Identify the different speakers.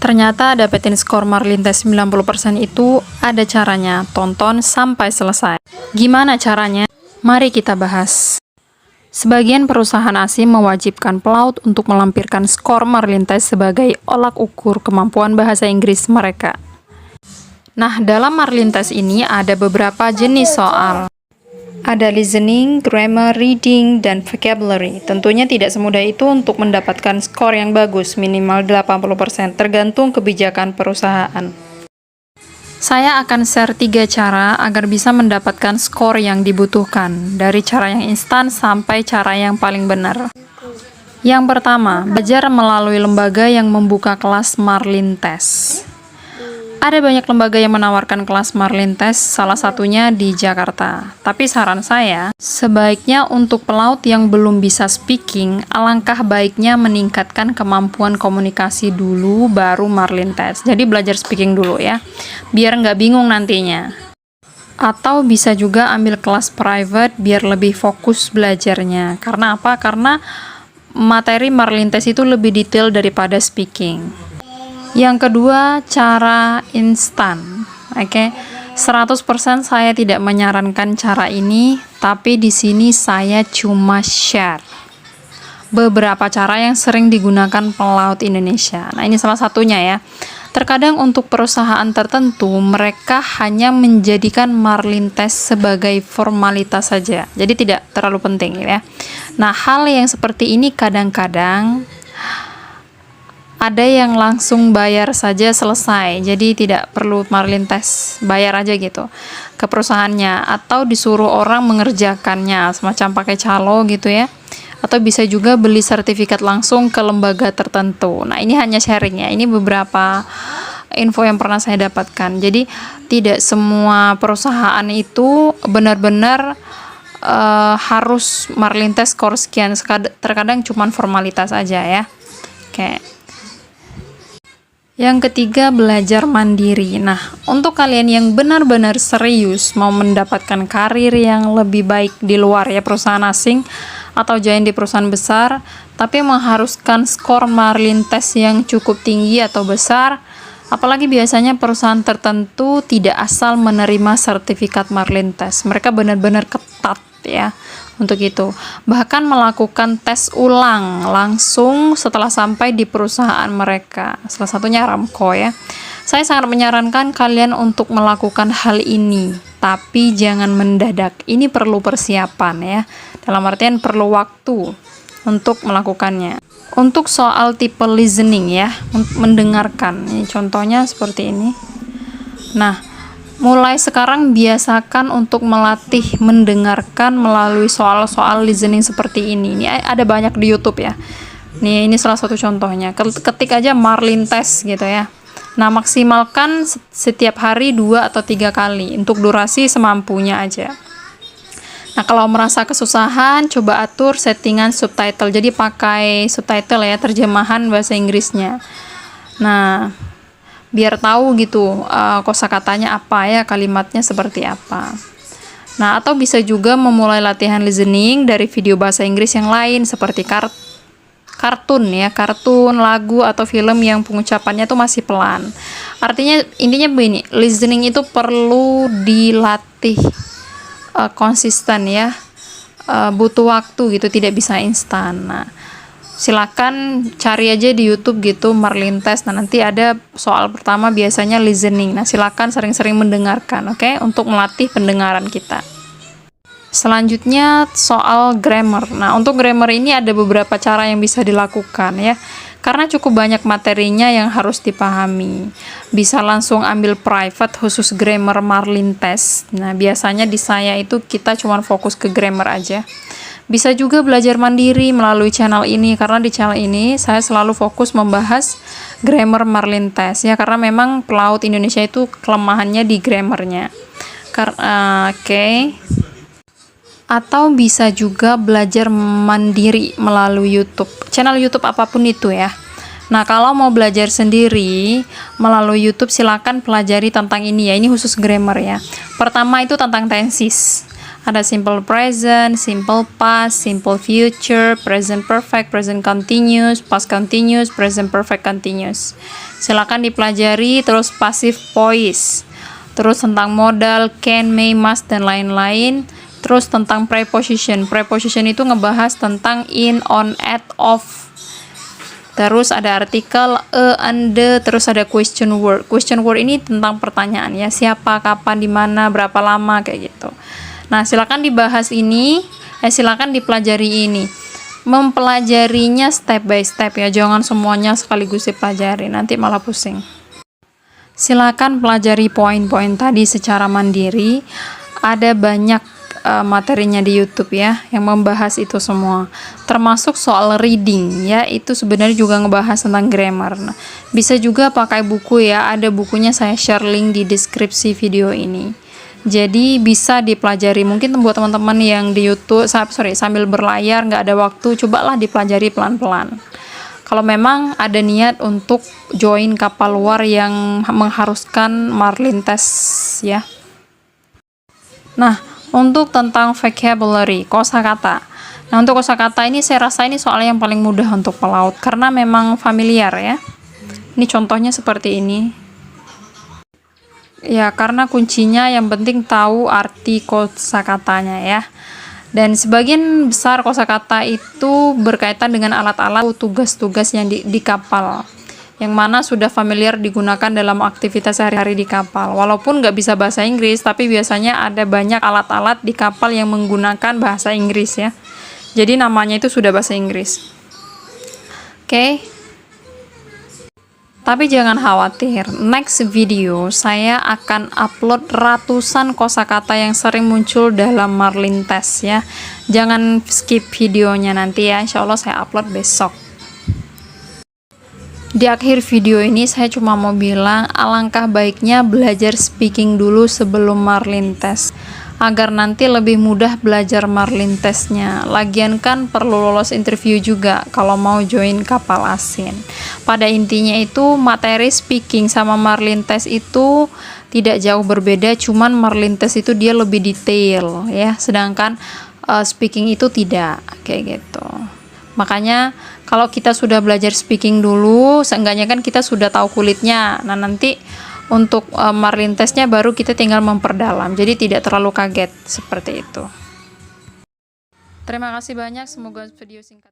Speaker 1: Ternyata dapetin skor Marlintes 90% itu ada caranya, tonton sampai selesai. Gimana caranya? Mari kita bahas. Sebagian perusahaan asing mewajibkan pelaut untuk melampirkan skor Marlintes sebagai olak ukur kemampuan bahasa Inggris mereka. Nah, dalam Marlintes ini ada beberapa jenis soal. Ada listening, grammar, reading, dan vocabulary. Tentunya tidak semudah itu untuk mendapatkan skor yang bagus, minimal 80%, tergantung kebijakan perusahaan. Saya akan share 3 cara agar bisa mendapatkan skor yang dibutuhkan, dari cara yang instan sampai cara yang paling benar. Yang pertama, belajar melalui lembaga yang membuka kelas Marlintes. Ada banyak lembaga yang menawarkan kelas Marlintes, salah satunya di Jakarta. Tapi saran saya, sebaiknya untuk pelaut yang belum bisa speaking, alangkah baiknya meningkatkan kemampuan komunikasi dulu, baru Marlintes. Jadi belajar speaking dulu ya, biar nggak bingung nantinya. Atau bisa juga ambil kelas private, biar lebih fokus belajarnya. Karena apa? Karena materi Marlintes itu lebih detail daripada speaking. Yang kedua, cara instan. Oke. 100% saya tidak menyarankan cara ini, tapi di sini saya cuma share beberapa cara yang sering digunakan pelaut Indonesia. Nah, ini salah satunya ya. Terkadang untuk perusahaan tertentu, mereka hanya menjadikan Marlintes sebagai formalitas saja. Jadi tidak terlalu penting ya. Nah, hal yang seperti ini kadang-kadang ada yang langsung bayar saja selesai, jadi tidak perlu Marlintes, bayar aja gitu ke perusahaannya, atau disuruh orang mengerjakannya, semacam pakai calo gitu ya, atau bisa juga beli sertifikat langsung ke lembaga tertentu. Nah, ini hanya sharing ya, ini beberapa info yang pernah saya dapatkan. Jadi tidak semua perusahaan itu benar-benar harus Marlintes skor sekian, terkadang cuma formalitas aja ya. Oke. Yang ketiga, belajar mandiri. Nah, untuk kalian yang benar-benar serius mau mendapatkan karir yang lebih baik di luar ya, perusahaan asing atau join di perusahaan besar, tapi mengharuskan skor Marlintes yang cukup tinggi atau besar, apalagi biasanya perusahaan tertentu tidak asal menerima sertifikat Marlintes. Mereka benar-benar ketat ya untuk itu, bahkan melakukan tes ulang langsung setelah sampai di perusahaan mereka, salah satunya Aramco ya. Saya sangat menyarankan kalian untuk melakukan hal ini, tapi jangan mendadak. Ini perlu persiapan ya, dalam artian perlu waktu untuk melakukannya. Untuk soal tipe listening ya, mendengarkan, ini contohnya seperti ini. Nah, mulai sekarang biasakan untuk melatih mendengarkan melalui soal-soal listening seperti ini. Ini ada banyak di YouTube ya. Ini salah satu contohnya. Ketik aja Marlintes gitu ya. Nah, maksimalkan setiap hari 2 atau 3 kali untuk durasi semampunya aja. Nah, kalau merasa kesusahan, coba atur settingan subtitle. Jadi pakai subtitle ya, terjemahan bahasa Inggrisnya. Nah, biar tahu gitu kosakatanya apa ya, kalimatnya seperti apa. Nah, atau bisa juga memulai latihan listening dari video bahasa Inggris yang lain seperti kartun ya, kartun, lagu atau film yang pengucapannya tuh masih pelan. Artinya intinya begini, listening itu perlu dilatih konsisten ya, butuh waktu gitu, tidak bisa instan. Nah, silakan cari aja di YouTube gitu Marlintes. Nah, nanti ada soal pertama biasanya listening. Nah, silakan sering-sering mendengarkan, oke? Untuk melatih pendengaran kita. Selanjutnya soal grammar. Nah, untuk grammar ini ada beberapa cara yang bisa dilakukan ya. Karena cukup banyak materinya yang harus dipahami. Bisa langsung ambil private khusus grammar Marlintes. Nah, biasanya di saya itu kita cuma fokus ke grammar aja. Bisa juga belajar mandiri melalui channel ini, karena di channel ini saya selalu fokus membahas grammar Marlintes ya, karena memang pelaut Indonesia itu kelemahannya di grammarnya. Oke. Atau bisa juga belajar mandiri melalui YouTube, channel YouTube apapun itu ya. Nah, kalau mau belajar sendiri melalui YouTube, silakan pelajari tentang ini ya. Ini khusus grammar ya. Pertama itu tentang tenses. Ada simple present, simple past, simple future, present perfect, present continuous, past continuous, present perfect continuous. Silakan dipelajari. Terus passive voice, terus tentang modal, can, may, must, dan lain-lain. Terus tentang preposition. Preposition itu ngebahas tentang in, on, at, of. Terus ada artikel, and, the. Terus ada question word. Question word ini tentang pertanyaan ya, siapa, kapan, di mana, berapa lama, kayak gitu. Nah, silakan dibahas ini, silakan dipelajari ini. Mempelajarinya step by step ya, jangan semuanya sekaligus dipelajari, nanti malah pusing. Silakan pelajari poin-poin tadi secara mandiri. Ada banyak materinya di YouTube ya yang membahas itu semua, termasuk soal reading ya, itu sebenarnya juga ngebahas tentang grammar. Nah, bisa juga pakai buku ya, ada bukunya saya share link di deskripsi video ini. Jadi bisa dipelajari. Mungkin buat teman-teman yang di YouTube sambil berlayar nggak ada waktu, cobalah dipelajari pelan-pelan. Kalau memang ada niat untuk join kapal luar yang mengharuskan Marlin Test ya. Nah, untuk tentang vocabulary, kosakata. Nah, untuk kosakata ini saya rasa ini soal yang paling mudah untuk pelaut karena memang familiar ya. Ini contohnya seperti ini. Ya, karena kuncinya yang penting tahu arti kosakatanya ya. Dan sebagian besar kosakata itu berkaitan dengan alat-alat tugas-tugas yang di kapal, yang mana sudah familiar digunakan dalam aktivitas sehari-hari di kapal. Walaupun nggak bisa bahasa Inggris, tapi biasanya ada banyak alat-alat di kapal yang menggunakan bahasa Inggris ya. Jadi namanya itu sudah bahasa Inggris. Oke. Tapi jangan khawatir, next video saya akan upload ratusan kosakata yang sering muncul dalam Marlin Test ya. Jangan skip videonya nanti ya, insya Allah saya upload besok. Di akhir video ini saya cuma mau bilang, alangkah baiknya belajar speaking dulu sebelum Marlin Test, agar nanti lebih mudah belajar Marlin Testnya. Lagian kan perlu lolos interview juga kalau mau join kapal asin. Pada intinya itu materi speaking sama Marlin Test itu tidak jauh berbeda, cuman Marlin Test itu dia lebih detail ya, sedangkan speaking itu tidak, kayak gitu. Makanya kalau kita sudah belajar speaking dulu, seenggaknya kan kita sudah tahu kulitnya. Nah, nanti untuk Marlin Testnya baru kita tinggal memperdalam, jadi tidak terlalu kaget seperti itu. Terima kasih banyak, semoga video singkat